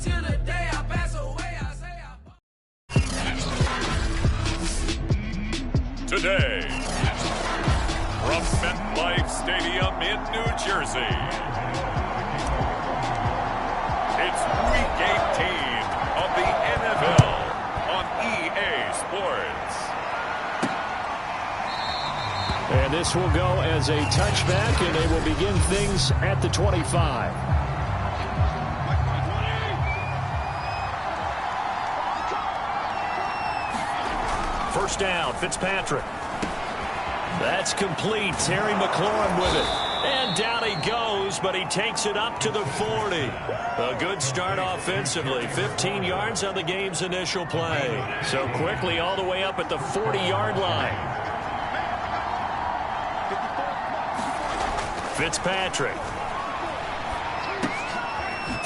till the day I pass away. I say Today, from MetLife Stadium in New Jersey, it's Week 18 of the NFL on EA Sports. And this will go as a touchback, and they will begin things at the 25. First down, Fitzpatrick. That's complete. Terry McLaurin with it. And down he goes, but he takes it up to the 40. A good start offensively. 15 yards on the game's initial play. So quickly all the way up at the 40-yard line. Fitzpatrick.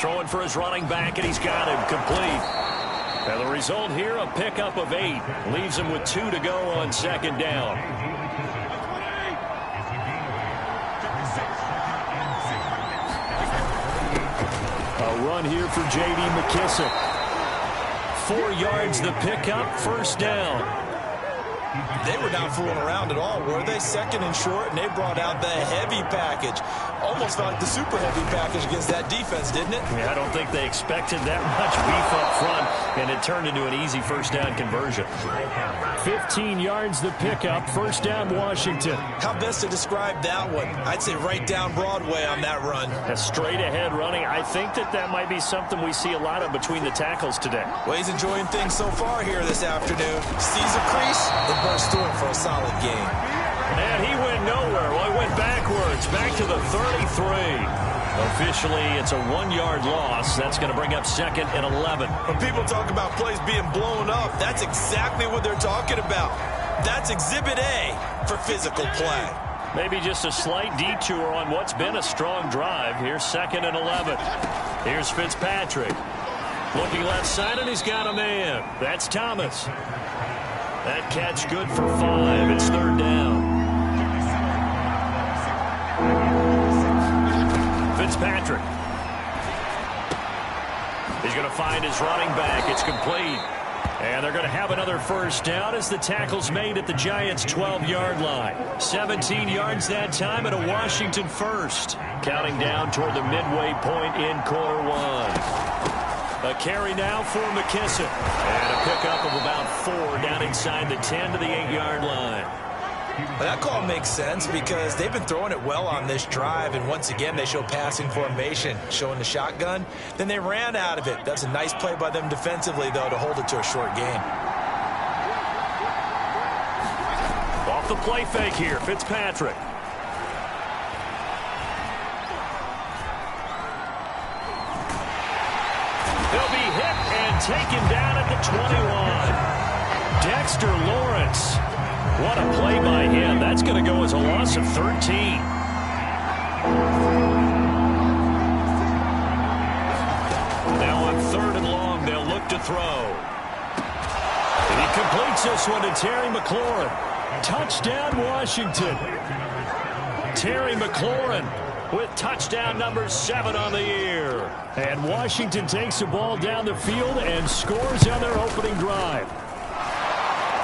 Throwing for his running back, and he's got him complete. And the result here, a pickup of 8. Leaves him with 2 to go on second down. A run here for J.D. McKissick. 4 yards the pickup, first down. They were not fooling around at all, were they? Second and short, and they brought out the heavy package. Almost felt like the super heavy package against that defense, didn't it? Yeah, I don't think they expected that much beef up front, and it turned into an easy first down conversion. 15 yards the pickup, first down Washington. How best to describe that one? I'd say right down Broadway on that run. A straight ahead running. I think that might be something we see a lot of between the tackles today. Well, he's enjoying things so far here this afternoon. Sees a crease and bursts through it for a solid game. And he went nowhere. Well, he went backwards, back to the 33. Officially, it's a 1-yard loss. That's going to bring up second and 11. When people talk about plays being blown up, that's exactly what they're talking about. That's Exhibit A for physical play. Maybe just a slight detour on what's been a strong drive. Here's second and 11. Here's Fitzpatrick. Looking left side, and he's got a man. That's Thomas. That catch good for 5. It's third down. Fitzpatrick. He's going to find his running back. It's complete. And they're going to have another first down as the tackle's made at the Giants' 12-yard line. 17 yards that time and a Washington first. Counting down toward the midway point in quarter 1. A carry now for McKissick. And a pickup of about 4 down inside the 10 to the 8-yard line. Well, that call makes sense because they've been throwing it well on this drive, and once again they show passing formation, showing the shotgun. Then they ran out of it. That's a nice play by them defensively, though, to hold it to a short game. Off the play fake here, Fitzpatrick. He'll be hit and taken down at the 21. Dexter Lawrence. What a play by him. That's going to go as a loss of 13. Now on third and long, they'll look to throw. And he completes this one to Terry McLaurin. Touchdown, Washington. Terry McLaurin with touchdown number 7 on the year. And Washington takes the ball down the field and scores on their opening drive.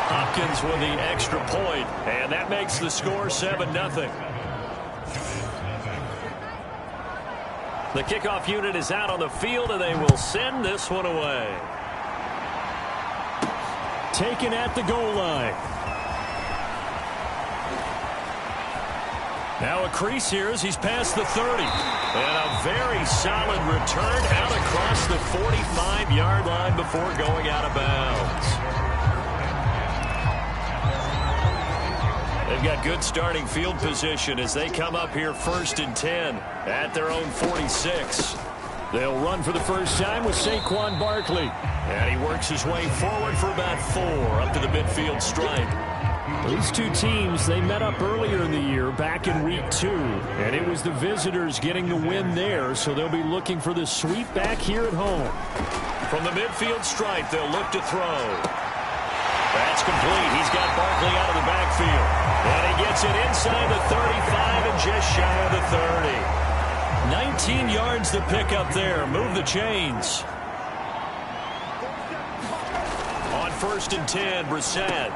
Hopkins with the extra point, and that makes the score 7-0. The kickoff unit is out on the field, and they will send this one away. Taken at the goal line. Now a crease here as he's past the 30. And a very solid return out across the 45-yard line before going out of bounds. They've got good starting field position as they come up here first and 10 at their own 46. They'll run for the first time with Saquon Barkley. And he works his way forward for about 4 up to the midfield stripe. These two teams, they met up earlier in the year back in week 2. And it was the visitors getting the win there, so they'll be looking for the sweep back here at home. From the midfield stripe, they'll look to throw. That's complete. He's got Barkley out of the backfield. And he gets it inside the 35 and just shy of the 30. 19 yards to pick up there. Move the chains. first and 10. Brissett.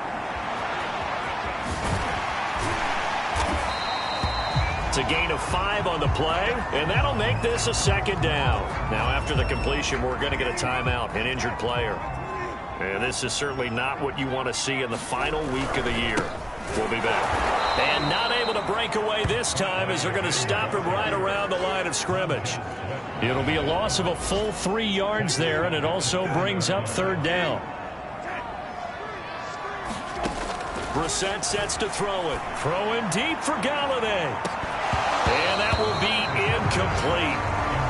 It's a gain of 5 on the play, and that'll make this a second down. Now, after the completion, we're going to get a timeout, an injured player. And this is certainly not what you want to see in the final week of the year. We'll be back. And not able to break away this time as they're going to stop him right around the line of scrimmage. It'll be a loss of a full 3 yards there, and it also brings up third down. Brissett sets to throw it. Throwing deep for Galladay. And that will be incomplete.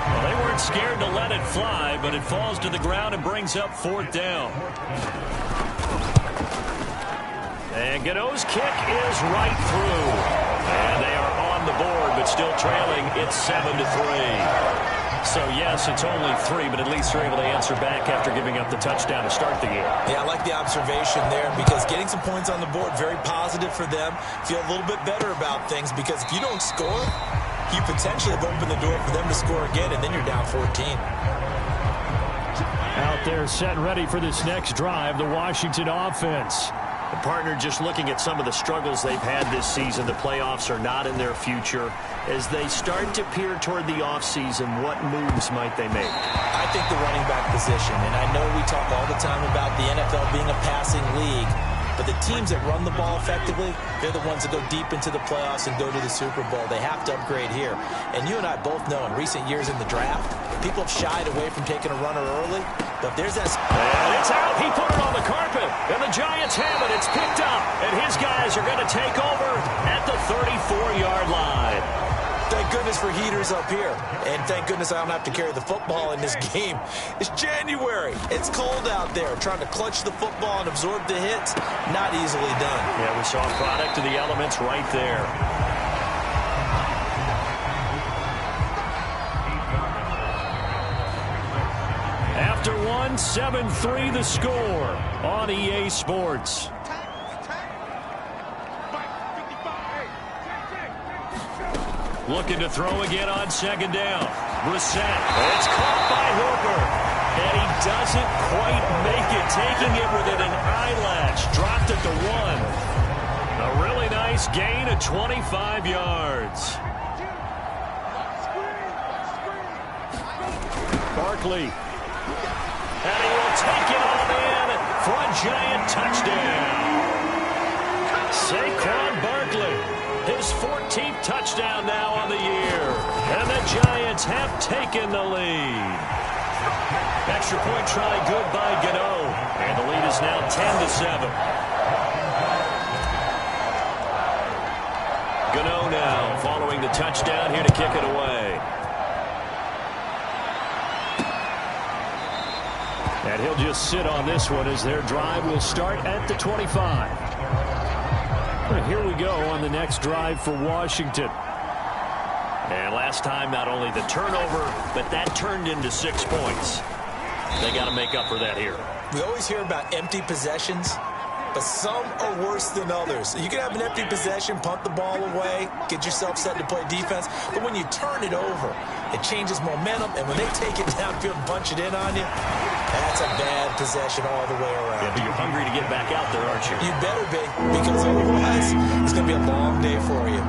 Well, they weren't scared to let it fly, but it falls to the ground and brings up fourth down. And Gano's kick is right through. And they are on the board, but still trailing. It's 7-3. So, yes, it's only 3, but at least they're able to answer back after giving up the touchdown to start the year. Yeah, I like the observation there because getting some points on the board, very positive for them. Feel a little bit better about things because if you don't score, you potentially have opened the door for them to score again, and then you're down 14. Out there set and ready for this next drive, the Washington offense. The partner just looking at some of the struggles they've had this season. The playoffs are not in their future. As they start to peer toward the offseason, what moves might they make? I think the running back position, and I know we talk all the time about the NFL being a passing league, but the teams that run the ball effectively, they're the ones that go deep into the playoffs and go to the Super Bowl. They have to upgrade here. And you and I both know in recent years in the draft, people have shied away from taking a runner early, but there's that... And it's out. He put it on the carpet, and the Giants have it. It's picked up, and his guys are going to take over at the 34-yard line. Thank goodness for heaters up here. And thank goodness I don't have to carry the football in this game. It's January. It's cold out there. Trying to clutch the football and absorb the hits, not easily done. Yeah, we saw a product of the elements right there. After 7-3 the score on EA Sports. Looking to throw again on second down. Brissett. It's caught by Hooper. And he doesn't quite make it. Taking it within an eyelash. Dropped it to 1. A really nice gain of 25 yards. Barkley. And he will take it on in for a Giant touchdown. Saquon Barkley. His 14th touchdown now on the year. And the Giants have taken the lead. Extra point try good by Gano. And the lead is now 10-7. Gano now following the touchdown here to kick it away. And he'll just sit on this one as their drive will start at the 25. And here we go on the next drive for Washington. And last time, not only the turnover, but that turned into 6 points. They got to make up for that here. We always hear about empty possessions, but some are worse than others. You can have an empty possession, punt the ball away, get yourself set to play defense, but when you turn it over, it changes momentum, and when they take it downfield and punch it in on you, that's a bad possession all the way around. Yeah, but you're hungry to get back out there, aren't you? You better be, because otherwise it's going to be a long day for you.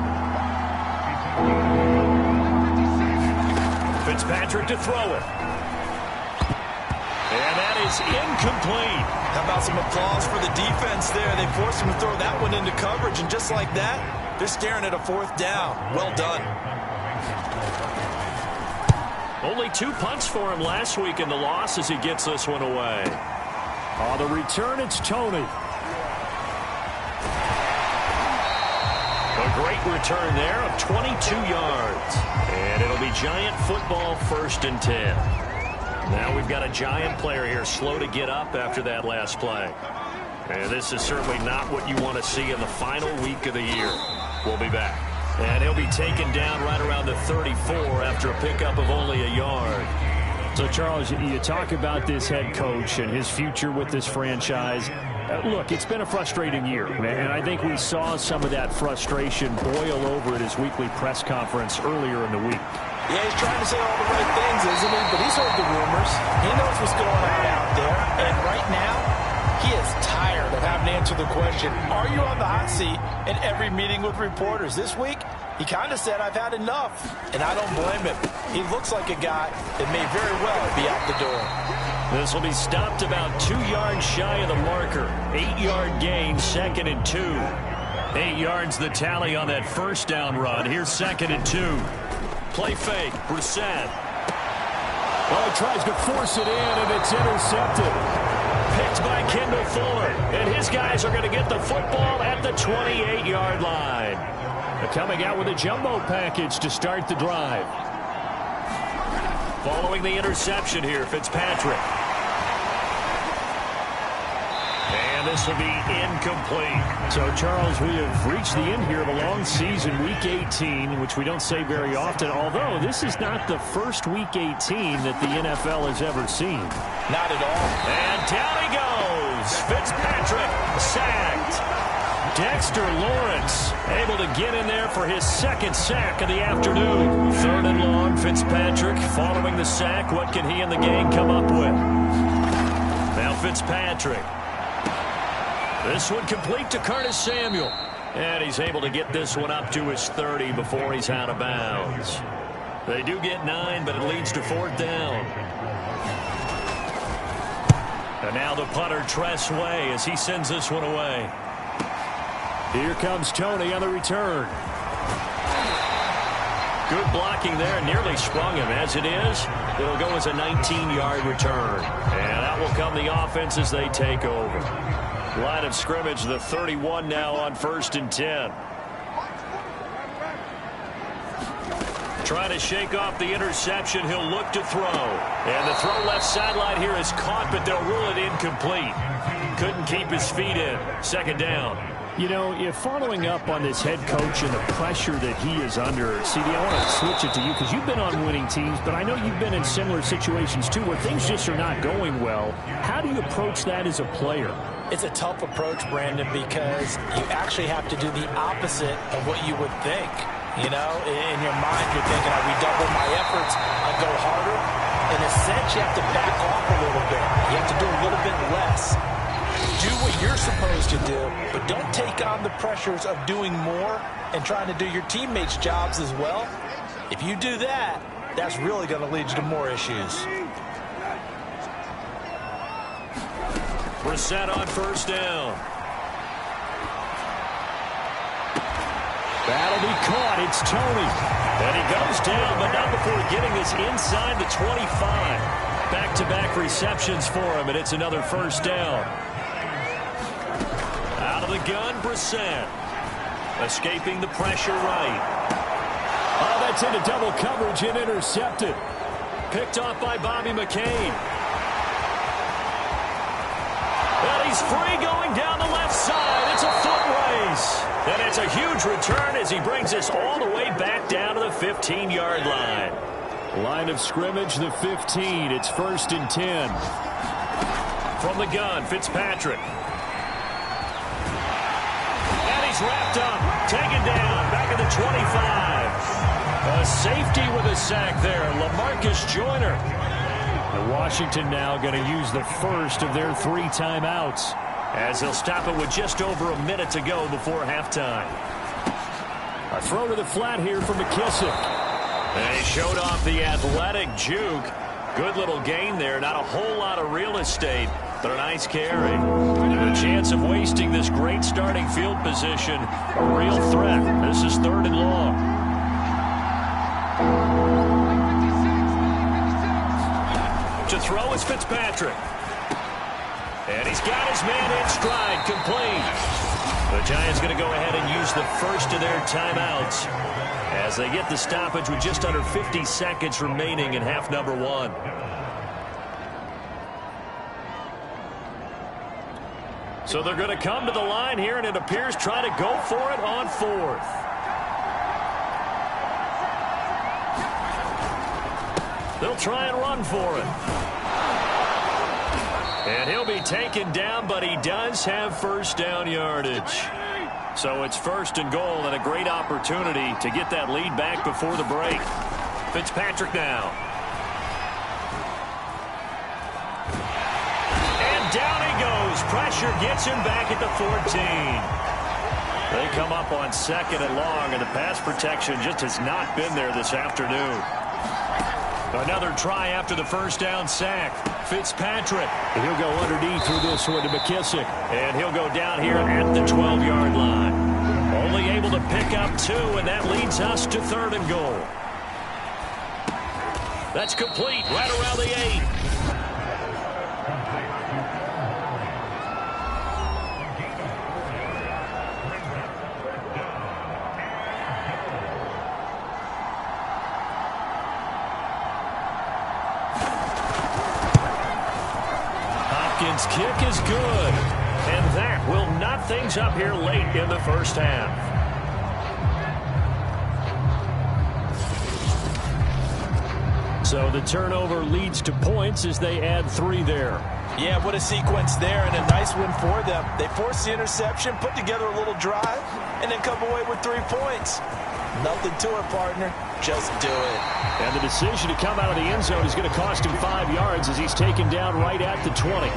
Fitzpatrick to throw it. And that is incomplete. How about some applause for the defense there? They forced him to throw that one into coverage, and just like that, they're staring at a fourth down. Well done. Only 2 punts for him last week in the loss as he gets this one away. On the return, it's Tony. A great return there of 22 yards. And it'll be Giant football, 1st and 10. Now we've got a Giant player here slow to get up after that last play. And this is certainly not what you want to see in the final week of the year. We'll be back. And he'll be taken down right around the 34 after a pickup of only a yard. So, Charles, you talk about this head coach and his future with this franchise. Look, it's been a frustrating year, and I think we saw some of that frustration boil over at his weekly press conference earlier in the week. Yeah, he's trying to say all the right things, isn't he? But he's heard the rumors. He knows what's going on out there. And right now, He is tired of having to answer the question, are you on the hot seat, in every meeting with reporters. This week, he kind of said, I've had enough, and I don't blame him. He looks like a guy that may very well be out the door. This will be stopped about 2 yards shy of the marker. 8-yard gain, 2nd and 2. 8 yards the tally on that first down run. Here's 2nd and 2. Play fake, Brissett. Well, he tries to force it in, and it's intercepted. Picked by Kendall Fuller, and his guys are going to get the football at the 28-yard line. They're coming out with a jumbo package to start the drive. Following the interception here, Fitzpatrick. And this will be incomplete. So, Charles, we have reached the end here of a long season, Week 18, which we don't say very often, although this is not the first Week 18 that the NFL has ever seen. Not at all. And down he goes. Fitzpatrick sacked. Dexter Lawrence able to get in there for his 2nd sack of the afternoon. 3rd and long, Fitzpatrick following the sack. What can he and the gang come up with? Now Fitzpatrick. This one complete to Curtis Samuel. And he's able to get this one up to his 30 before he's out of bounds. They do get 9, but it leads to 4th down. And now the punter, Tress Way, as he sends this one away. Here comes Tony on the return. Good blocking there, nearly sprung him. As it is, it'll go as a 19-yard return. And out will come the offense as they take over. Line of scrimmage, the 31 now on 1st and 10. Trying to shake off the interception. He'll look to throw. And the throw left sideline here is caught, but they'll rule it incomplete. Couldn't keep his feet in. 2nd down. You know, if following up on this head coach and the pressure that he is under, CD, I want to switch it to you because you've been on winning teams, but I know you've been in similar situations too where things just are not going well. How do you approach that as a player? It's a tough approach, Brandon, because you actually have to do the opposite of what you would think. You know, in your mind, you're thinking, I redouble my efforts, I go harder. In a sense, you have to back off a little bit. You have to do a little bit less. Do what you're supposed to do, but don't take on the pressures of doing more and trying to do your teammates' jobs as well. If you do that, that's really going to lead you to more issues. Brissett on 1st down. That'll be caught. It's Tony. And he goes down, but not before getting this inside the 25. Back-to-back receptions for him, and it's another 1st down. Out of the gun, Brissett. Escaping the pressure right. Oh, that's into double coverage and intercepted. Picked off by Bobby McCain. And he's free going down the left side. It's a foot race. And it's a huge return as he brings us all the way back down to the 15-yard line. Line of scrimmage, the 15. It's 1st and 10. From the gun, Fitzpatrick. And he's wrapped up. Taken down. Back at the 25. A safety with a sack there. LaMarcus Joyner. And Washington now going to use the first of their 3 timeouts, as they'll stop it with just over a minute to go before halftime. A throw to the flat here for McKissick. And he showed off the athletic juke. Good little gain there. Not a whole lot of real estate, but a nice carry. The chance of wasting this great starting field position, a real threat. This is 3rd and long. To throw is Fitzpatrick. And he's got his man in stride, complete. The Giants going to go ahead and use the first of their timeouts as they get the stoppage with just under 50 seconds remaining in half number 1. So they're going to come to the line here, and it appears try to go for it on 4th. They'll try and run for it. And he'll be taken down, but he does have 1st down yardage. So it's 1st and goal, and a great opportunity to get that lead back before the break. Fitzpatrick now. And down he goes Coverage pressure gets him back at the 14. They come up on 2nd and long, and the pass protection just has not been there this afternoon. Another try after the first down sack. Fitzpatrick. He'll go underneath with this one to McKissick. And he'll go down here at the 12-yard line. Only able to pick up 2, and that leads us to 3rd and goal. That's complete right around the 8. Hopkins' kick is good. And that will knot things up here late in the first half. So the turnover leads to points as they add 3 there. Yeah, what a sequence there, and a nice win for them. They forced the interception, put together a little drive, and then come away with 3 points. Nothing to it, partner. Just do it. And the decision to come out of the end zone is going to cost him 5 yards as he's taken down right at the 20.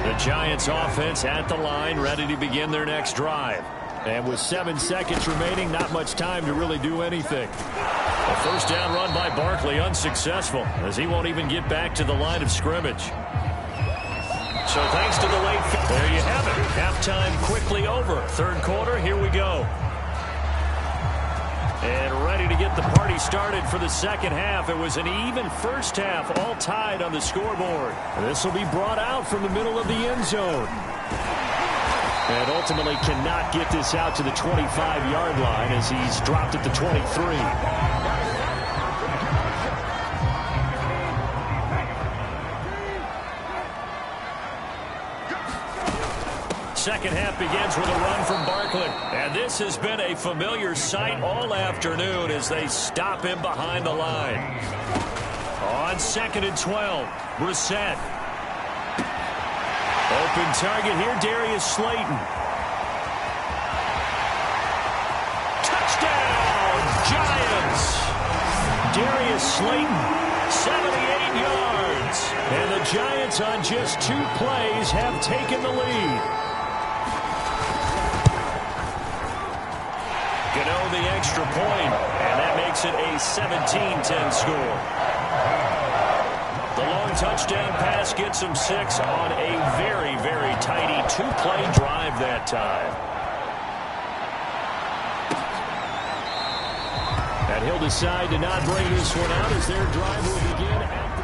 The Giants offense at the line, ready to begin their next drive. And with 7 seconds remaining, not much time to really do anything. A first down run by Barkley, unsuccessful, as he won't even get back to the line of scrimmage. So thanks to the late, there you have it. Halftime quickly over. 3rd quarter, here we go. And ready to get the party started for the 2nd half. It was an even first half, all tied on the scoreboard. This will be brought out from the middle of the end zone. And ultimately cannot get this out to the 25-yard line as he's dropped at the 23. Second half begins with a run from Barkley. And this has been a familiar sight all afternoon as they stop him behind the line. On 2nd and 12, Brissett. Open target here, Darius Slayton. Touchdown, Giants! Darius Slayton, 78 yards. And the Giants on just 2 plays have taken the lead. Gano the extra point, and that makes it a 17-10 score. The long touchdown pass gets him 6 on a very, very tidy 2-play drive that time. And he'll decide to not bring this one out as their drive will begin at the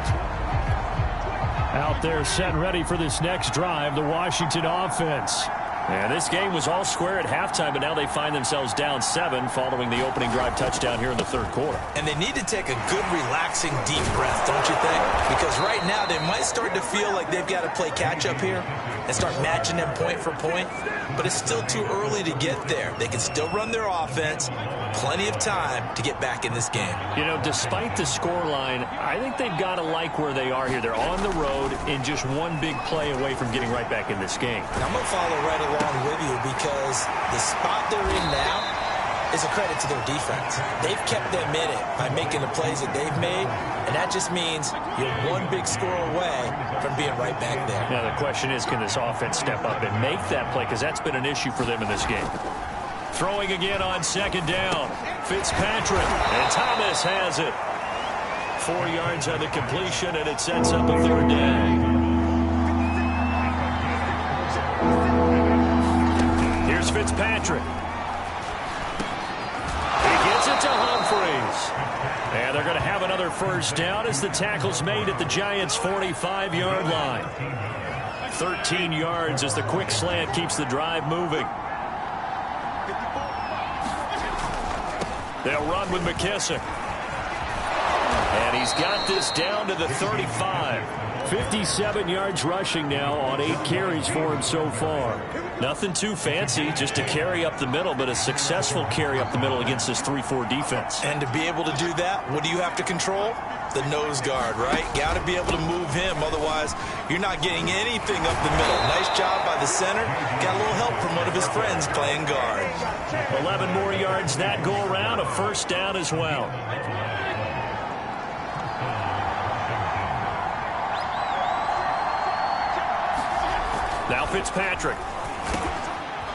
20. Out there set and ready for this next drive, the Washington offense. And this game was all square at halftime, but now they find themselves down 7 following the opening drive touchdown here in the 3rd quarter. And they need to take a good, relaxing, deep breath, don't you think? Because right now they might start to feel like they've got to play catch-up here and start matching them point for point. But it's still too early to get there. They can still run their offense. Plenty of time to get back in this game. You know, despite the scoreline, I think they've got to like where they are here. They're on the road and just one big play away from getting right back in this game. I'm going to follow right along with you because the spot they're in now is a credit to their defense. They've kept them in it by making the plays that they've made, and that just means you're one big score away from being right back there. Now, the question is, can this offense step up and make that play? Because that's been an issue for them in this game. Throwing again on 2nd down. Fitzpatrick, and Thomas has it. 4 yards on the completion, and it sets up a 3rd down. Here's Fitzpatrick. He gets it to Humphreys. And they're going to have another first down as the tackle's made at the Giants' 45-yard line. 13 yards as the quick slant keeps the drive moving. They'll run with McKissick. And he's got this down to the 35. 57 yards rushing now on 8 carries for him so far. Nothing too fancy, just a carry up the middle, but a successful carry up the middle against this 3-4 defense. And to be able to do that, what do you have to control? The nose guard, right? Got to be able to move him, otherwise you're not getting anything up the middle. Nice job by the center. Got a little help from one of his friends playing guard. 11 more yards that go around, a first down as well. Now Fitzpatrick.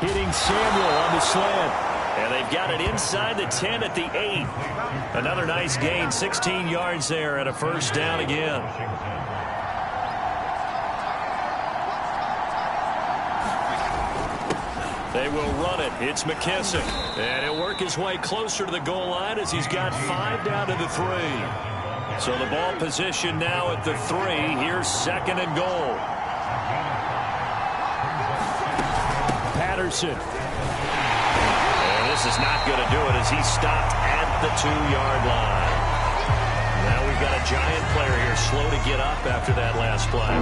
Hitting Samuel on the slant. And they've got it inside the 10 at the 8. Another nice gain, 16 yards there and a first down again. They will run it. It's McKissick. And he'll work his way closer to the goal line as he's got 5 down to the 3. So the ball position now at the 3. Here's second and goal. Patterson. And this is not going to do it as he stopped at the 2-yard line. Now we've got a Giant player here slow to get up after that last play.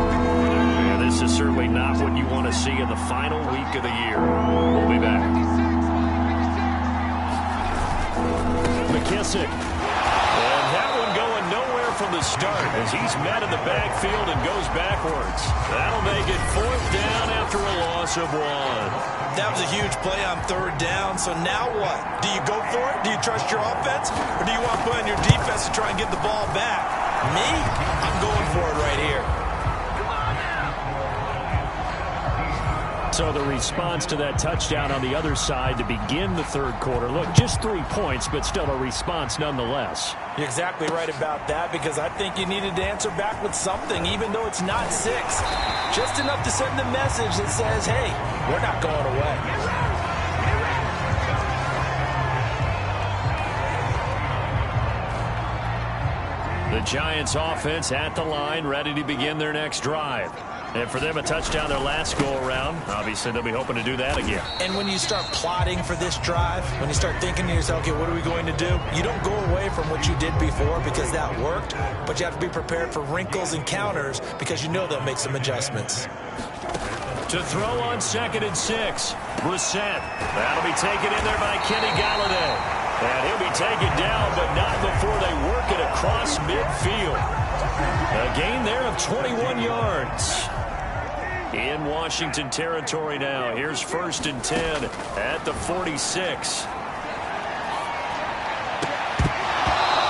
And this is certainly not what you want to see in the final week of the year. We'll be back. McKissick. And that one going nowhere from the start as he's met in the backfield and goes backwards. That'll make it 4th down after a loss of 1. That was a huge play on 3rd down, so now what? Do you go for it? Do you trust your offense? Or do you want to put on your defense to try and get the ball back? Me? I'm going for it right here. So the response to that touchdown on the other side to begin the 3rd quarter. Look, just 3 points, but still a response nonetheless. You're exactly right about that because I think you needed to answer back with something, even though it's not 6. Just enough to send the message that says, hey, we're not going away. The Giants offense at the line, ready to begin their next drive. And for them, a touchdown their last go-around. Obviously, they'll be hoping to do that again. And when you start plotting for this drive, when you start thinking to yourself, okay, what are we going to do? You don't go away from what you did before because that worked, but you have to be prepared for wrinkles and counters because you know they'll make some adjustments. To throw on 2nd and 6, Brissett. That'll be taken in there by Kenny Galladay. And he'll be taken down, but not before they work it across midfield. A gain there of 21 yards. In Washington territory now. Here's 1st and 10 at the 46.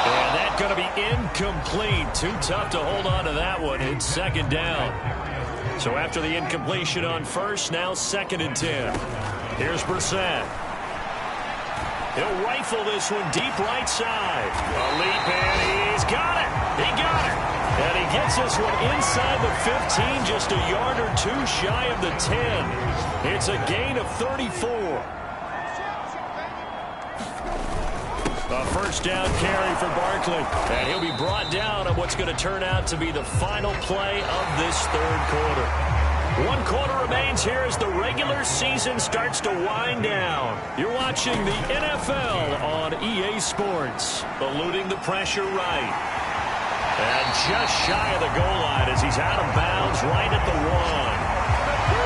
And that's going to be incomplete. Too tough to hold on to that one. It's 2nd down. So after the incompletion on 1st, now 2nd and 10. Here's Brissett. He'll rifle this one deep right side. A leap, and he's got it. He got it. And he gets this one inside the 15, just a yard or 2 shy of the 10. It's a gain of 34. A 1st down carry for Barkley. And he'll be brought down on what's going to turn out to be the final play of this 3rd quarter. 1 quarter remains here as the regular season starts to wind down. You're watching the NFL on EA Sports. Eluding the pressure right. And just shy of the goal line as he's out of bounds right at the 1.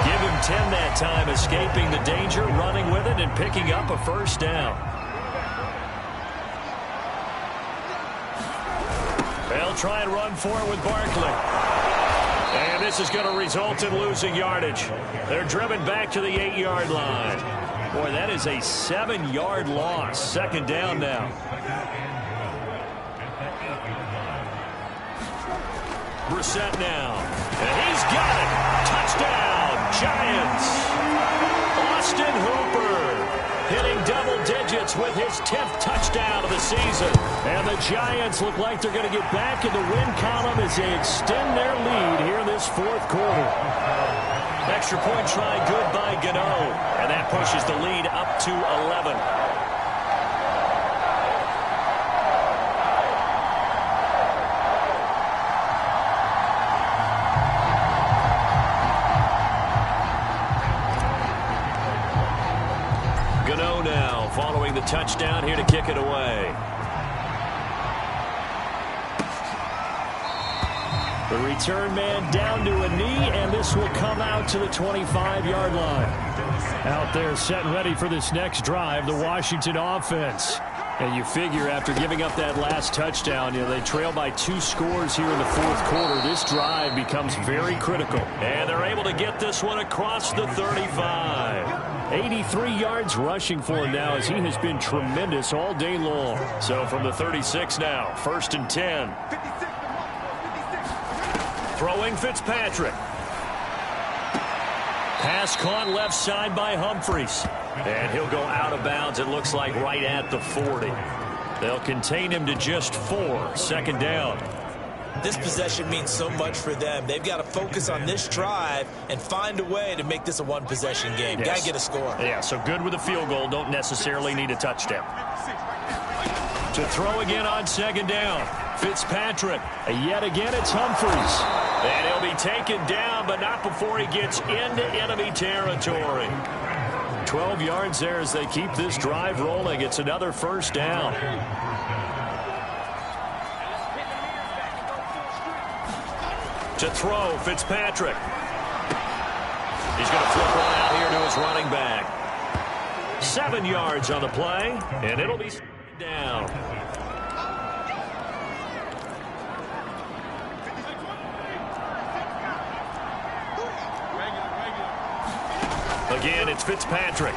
Give him 10 that time, escaping the danger, running with it, and picking up a 1st down. They'll try and run for it with Barkley. And this is going to result in losing yardage. They're driven back to the 8-yard line. Boy, that is a 7-yard loss. 2nd down now. Brissett now. And he's got it. Touchdown, Giants. Austin Hooper hitting double digits with his 10th touchdown of the season. And the Giants look like they're going to get back in the win column as they extend their lead here in this 4th quarter. Extra point try good by Gano. And that pushes the lead up to 11. Gano now following the touchdown here to kick it away. The return man down to a knee, and this will come out to the 25-yard line. Out there set and ready for this next drive, the Washington offense. And you figure after giving up that last touchdown, they trail by 2 scores here in the 4th quarter. This drive becomes very critical. And they're able to get this one across the 35. 83 yards rushing for him now as he has been tremendous all day long. So from the 36 now, 1st and 10. Throwing Fitzpatrick. Pass caught left side by Humphries. And he'll go out of bounds, it looks like, right at the 40. They'll contain him to just 4. Second down. This possession means so much for them. They've got to focus on this drive and find a way to make this a one-possession game. Yes. Got to get a score. Yeah, so good with a field goal. Don't necessarily need a touchdown. To throw again on second down. Fitzpatrick. Yet again, it's Humphries. And he'll be taken down, but not before he gets into enemy territory. 12 yards there as they keep this drive rolling. It's another first down. To throw, Fitzpatrick. He's going to flip one out here to his running back. 7 yards on the play, and it'll be down. Again, it's Fitzpatrick.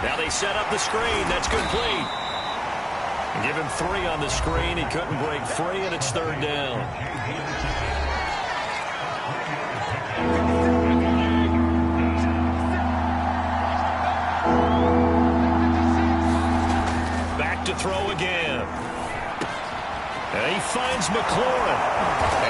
Now they set up the screen. That's complete. Give him 3 on the screen. He couldn't break free, and it's third down. Back to throw again. And he finds McLaurin.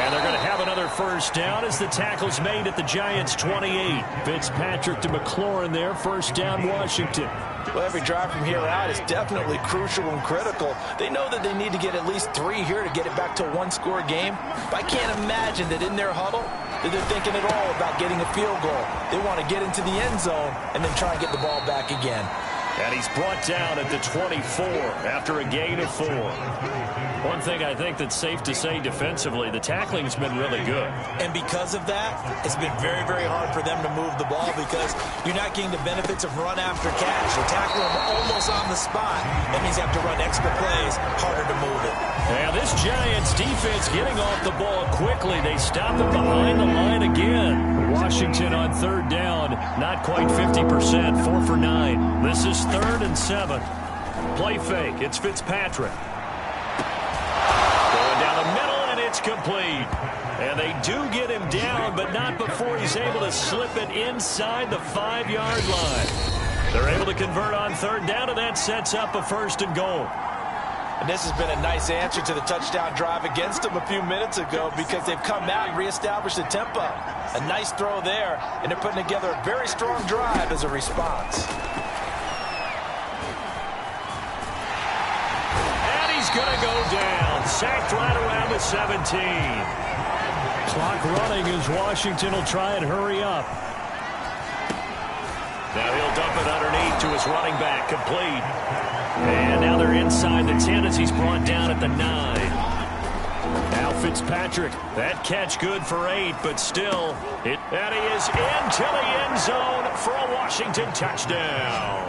And they're going to have another first down as the tackle's made at the Giants' 28. Fitzpatrick to McLaurin there. First down, Washington. Well, every drive from here out is definitely crucial and critical. They know that they need to get at least 3 here to get it back to a one-score game. But I can't imagine that in their huddle that they're thinking at all about getting a field goal. They want to get into the end zone and then try and get the ball back again. And he's brought down at the 24 after a gain of 4. One thing I think that's safe to say defensively, the tackling's been really good. And because of that, it's been very, very hard for them to move the ball because you're not getting the benefits of run after catch. You're tackling them almost on the spot. That means you have to run extra plays, harder to move it. Now this Giants defense getting off the ball quickly. They stop it behind the line again. Washington on third down, not quite 50%, 4 for 9. This is 3rd and 7. Play fake, it's Fitzpatrick. Going down the middle, and it's complete. And they do get him down, but not before he's able to slip it inside the 5-yard line. They're able to convert on third down, and that sets up a 1st and goal. And this has been a nice answer to the touchdown drive against them a few minutes ago because they've come out and reestablished the tempo. A nice throw there, and they're putting together a very strong drive as a response. And he's going to go down. Sacked right around the 17. Clock running as Washington will try and hurry up. Now he'll dump it underneath to his running back, complete. And now they're inside the 10 as he's brought down at the 9. Now Fitzpatrick, that catch good for 8, but still, and he is into the end zone for a Washington touchdown.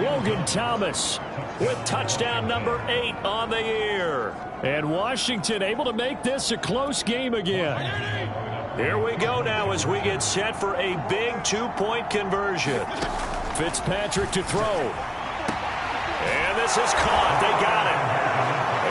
Logan Thomas with touchdown number 8 on the year. And Washington able to make this a close game again. Here we go now as we get set for a big 2-point conversion. Fitzpatrick to throw. And this is caught. They got it.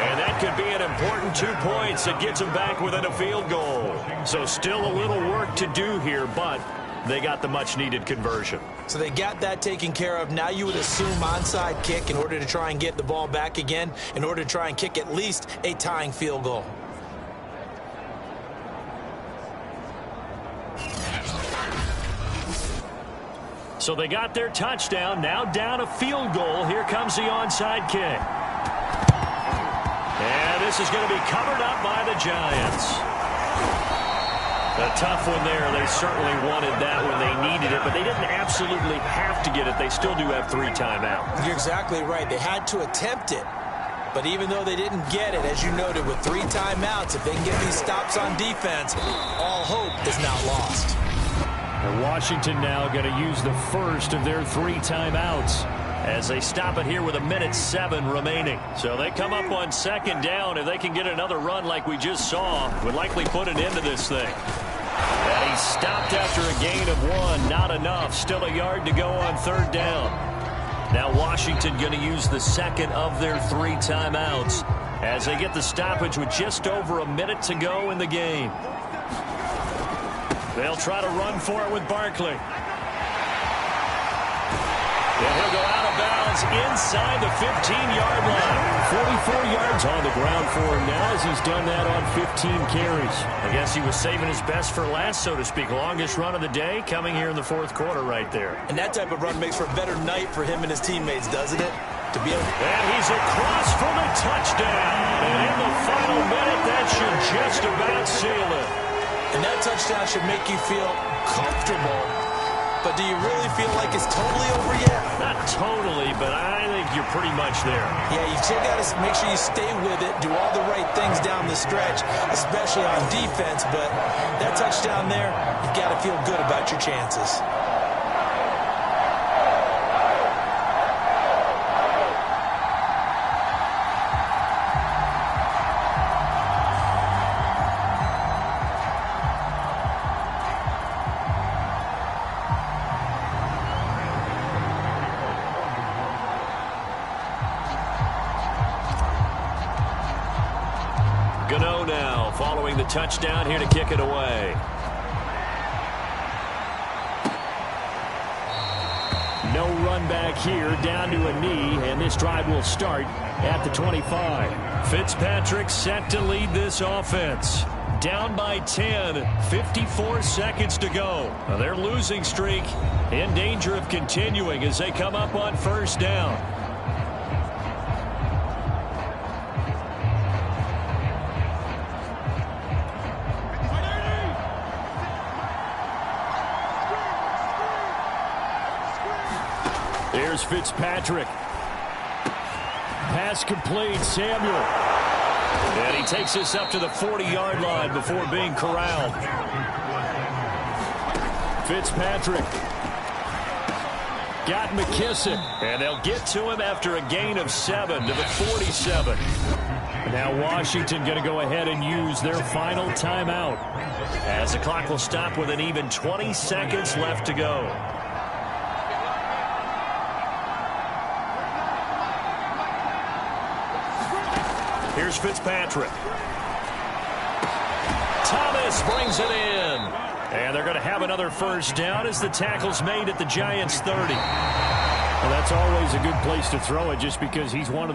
And that could be an important 2 points that gets them back within a field goal. So still a little work to do here, but they got the much-needed conversion. So they got that taken care of. Now you would assume onside kick in order to try and get the ball back again, in order to try and kick at least a tying field goal. So they got their touchdown, now down a field goal. Here comes the onside kick. And this is going to be covered up by the Giants. A tough one there. They certainly wanted that when they needed it, but they didn't absolutely have to get it. They still do have 3 timeouts. You're exactly right. They had to attempt it. But even though they didn't get it, as you noted, with 3 timeouts, if they can get these stops on defense, all hope is not lost. And Washington now going to use the first of their 3 timeouts as they stop it here with 1:07 remaining. So they come up on second down. If they can get another run like we just saw, would likely put an end to this thing. And he stopped after a gain of 1. Not enough. Still a yard to go on third down. Now Washington going to use the second of their 3 timeouts as they get the stoppage with just over a minute to go in the game. They'll try to run for it with Barkley. And he'll go out of bounds inside the 15-yard line. 44 yards on the ground for him now as he's done that on 15 carries. I guess he was saving his best for last, so to speak. Longest run of the day coming here in the fourth quarter right there. And that type of run makes for a better night for him and his teammates, doesn't it? To be able and he's across for the touchdown. And in the final minute, that should just about seal it. And that touchdown should make you feel comfortable. But do you really feel like it's totally over yet? Not totally, but I think you're pretty much there. Yeah, you still got to make sure you stay with it, do all the right things down the stretch, especially on defense. But that touchdown there, you've got to feel good about your chances. Gano now following the touchdown here to kick it away. No run back here, down to a knee, and this drive will start at the 25. Fitzpatrick set to lead this offense. Down by 10, 54 seconds to go. Now their losing streak in danger of continuing as they come up on first down. There's Fitzpatrick. Pass complete, Samuel. And he takes this up to the 40-yard line before being corralled. Fitzpatrick. Got McKissick. And they'll get to him after a gain of 7 to the 47. Now Washington going to go ahead and use their final timeout, as the clock will stop with an even 20 seconds left to go. Here's Fitzpatrick. Thomas brings it in. And they're going to have another first down as the tackle's made at the Giants' 30. Well, that's always a good place to throw it just because he's one of the